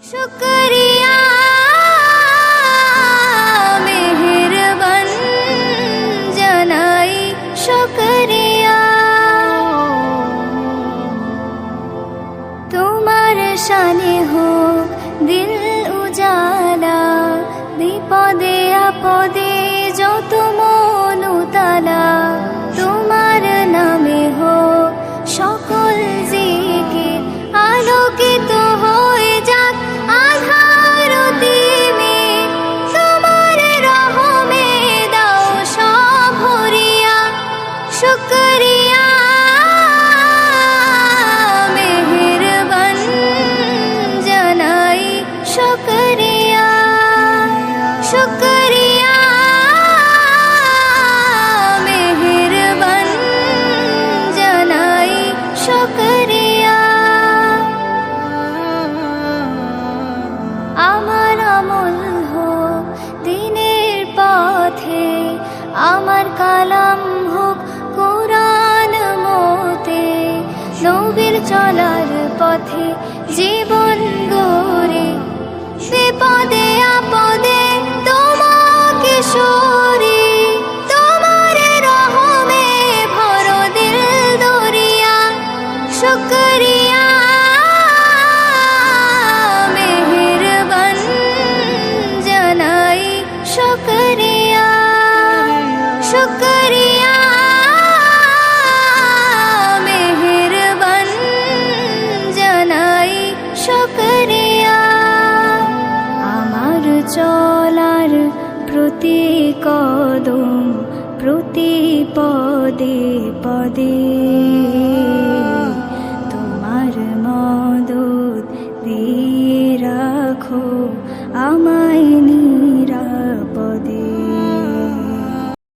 শুকরিয়া মেহেরবান জানাই শুকরিয়া তোমার শানে হোক দিল উজালা বিপদে আপদে যত মন উতালা তোমার নামে হোক সকল জিকির আলোকিত হয়ে যাক আধার দিনে তোমার রহমে দাও সব ভরিয়া শুকরিয়া মেহেরবান জানাই শুকরিয়া শুকরিয়া মেহেরবান জানাই শুকরিয়া আমার আমল হোক দিনের পথে আমার কালাম হোক কোরআন মতে নবীর চলার পথে জীবন গড়ে বিপদে আপদে তোমাকে সরি তোমার রহমে ভরো দিল দরিয়া শুকরিয়া মেহেরবান জানাই শুকরিয়া শুকরিয়া মেহেরবান জানাই শুকরিয়া আমার চলার প্রতি কদম প্রতি পদে পদে তোমার মদদ দিয়ে রাখো আমায়